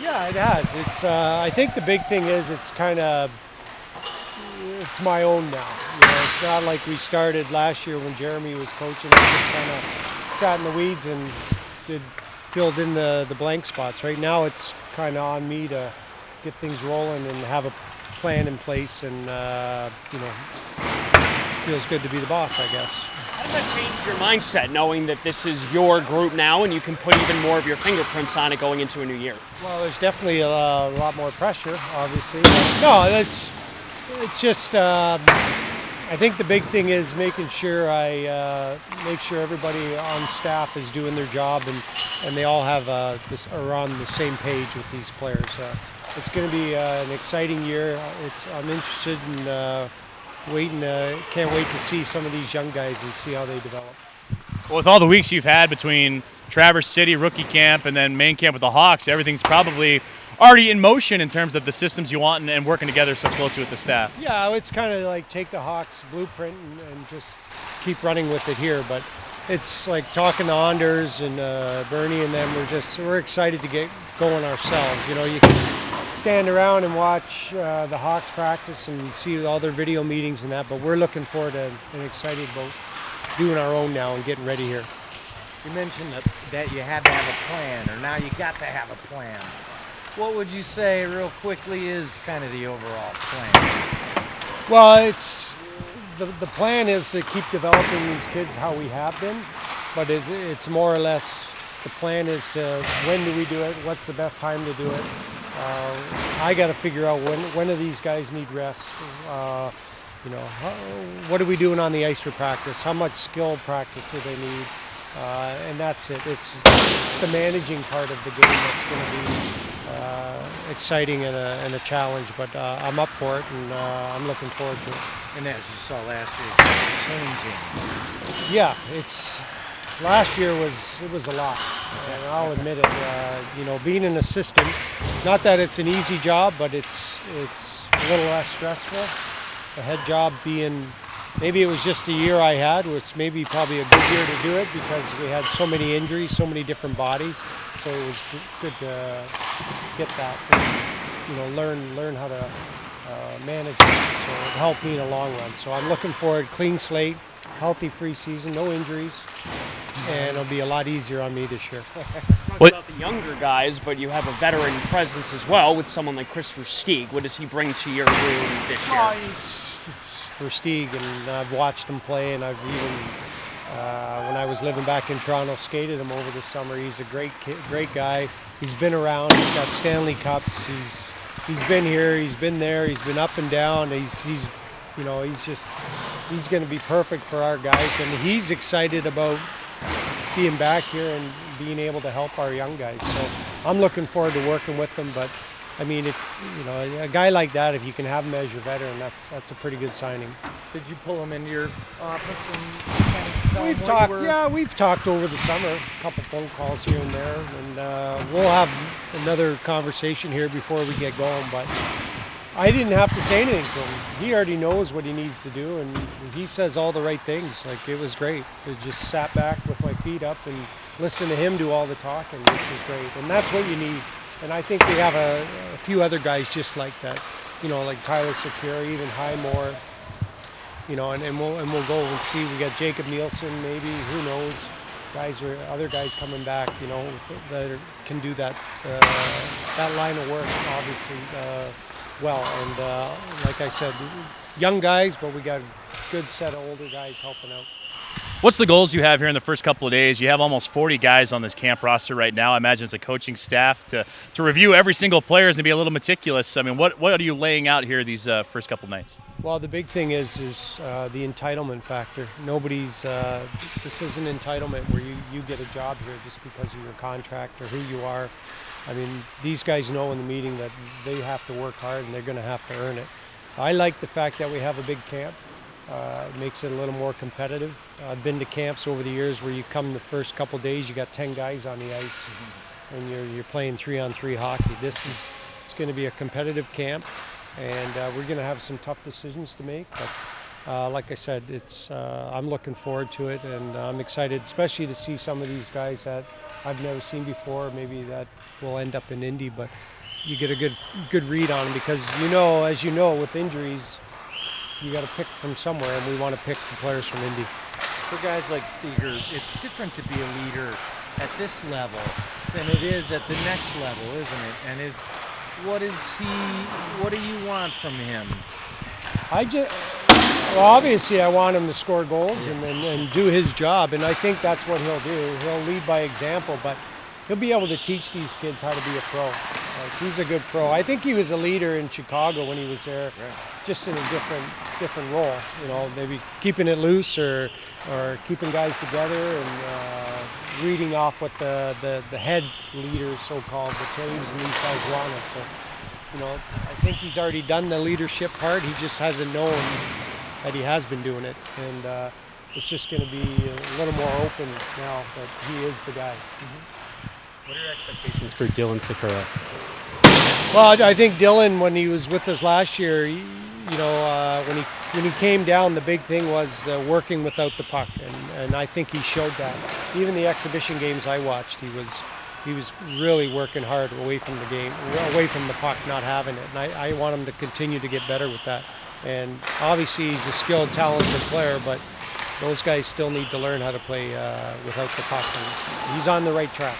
Yeah, it has. It's. I think the big thing is it's my own now. It's not like we started last year when Jeremy was coaching. We just kind of sat in the weeds and did filled in the blank spots. Right now, it's kind of on me to get things rolling and have a plan in place, and feels good to be the boss, I guess. How does that change your mindset, knowing that this is your group now and you can put even more of your fingerprints on it going into a new year? Well, there's definitely a lot more pressure, obviously. No, it's just. I think the big thing is making sure I make sure everybody on staff is doing their job and they all have are on the same page with these players. It's going to be an exciting year. I'm interested in waiting. Can't wait to see some of these young guys and see how they develop. Well, with all the weeks you've had between Traverse City rookie camp and then main camp with the Hawks, everything's probably already in motion in terms of the systems you want and working together so closely with the staff. Yeah, it's kind of like take the Hawks blueprint and just keep running with it here. But it's like talking to Anders and Bernie and them. We're excited to get going ourselves. You can stand around and watch the Hawks practice and see all their video meetings and that. But we're looking forward to and excited about doing our own now and getting ready here. You mentioned that you had to have a plan, or now you got to have a plan. What would you say, real quickly, is kind of the overall plan? Well, it's the plan is to keep developing these kids how we have been, but it's more or less the plan is to when do we do it? What's the best time to do it? I got to figure out when do these guys need rest. What are we doing on the ice for practice? How much skill practice do they need? And that's it. It's the managing part of the game that's going to be exciting and a challenge. But I'm up for it, and I'm looking forward to it. And as you saw last year, it's changing. Yeah, last year was a lot, and I'll admit it. Being an assistant, not that it's an easy job, but it's a little less stressful. The head job being. Maybe it was just the year I had, which maybe probably a good year to do it because we had so many injuries, so many different bodies. So it was good to get that and, learn how to manage it. So it helped me in the long run. So I'm looking forward, clean slate, healthy free season, no injuries, and it'll be a lot easier on me this year. Talk about the younger guys, but you have a veteran presence as well with someone like Christopher Stieg. What does he bring to your room this year? It's for Stieg, and I've watched him play, and I've even, when I was living back in Toronto, skated him over the summer. He's a great kid, great guy. He's been around. He's got Stanley Cups. He's been here. He's been there. He's been up and down. He's going to be perfect for our guys, and he's excited about being back here and being able to help our young guys. So I'm looking forward to working with them. But I mean, if a guy like that, if you can have him as your veteran, that's a pretty good signing. Did you pull him into your office and kind of tell We've him talked. what you were? Yeah, we've talked over the summer, a couple phone calls here and there, and we'll have another conversation here before we get going. But I didn't have to say anything to him. He already knows what he needs to do, and he says all the right things. Like, it was great. I just sat back with my feet up and listened to him do all the talking, which was great. And that's what you need. And I think we have a few other guys just like that, like Tyler Secure, even Highmore, and we'll go and see. We got Jacob Nielsen, maybe, who knows, other guys coming back, that can do that line of work, obviously, well. And like I said, young guys, but we got a good set of older guys helping out. What's the goals you have here in the first couple of days? You have almost 40 guys on this camp roster right now. I imagine it's a coaching staff to review every single player and be a little meticulous. I mean, what are you laying out here these first couple nights? Well, the big thing is the entitlement factor. This isn't entitlement where you get a job here just because of your contract or who you are. I mean, these guys know in the meeting that they have to work hard and they're going to have to earn it. I like the fact that we have a big camp. It makes it a little more competitive. I've been to camps over the years where you come the first couple days, you got 10 guys on the ice, and you're playing 3-on-3 hockey. It's going to be a competitive camp, and we're going to have some tough decisions to make. But like I said, I'm looking forward to it, and I'm excited, especially to see some of these guys that I've never seen before. Maybe that will end up in Indy, but you get a good read on them because as you know, with injuries, you got to pick from somewhere, and we want to pick the players from Indy. For guys like Steger, it's different to be a leader at this level than it is at the next level, isn't it? And what do you want from him? Obviously, I want him to score goals and do his job, and I think that's what he'll do. He'll lead by example, but he'll be able to teach these kids how to be a pro. Like, he's a good pro. I think he was a leader in Chicago when he was there, just in a different role. Maybe keeping it loose or keeping guys together and reading off what the head leaders, so-called, the Taves and these guys wanted. So, I think he's already done the leadership part. He just hasn't known that he has been doing it, and it's just going to be a little more open now that he is the guy. Mm-hmm. What are your expectations for Dylan Sakura? Well, I think Dylan, when he was with us last year, when he came down, the big thing was working without the puck, and I think he showed that. Even the exhibition games I watched, he was really working hard away from the game, away from the puck, not having it. And I want him to continue to get better with that. And obviously he's a skilled, talented player, but those guys still need to learn how to play without the puck. And he's on the right track.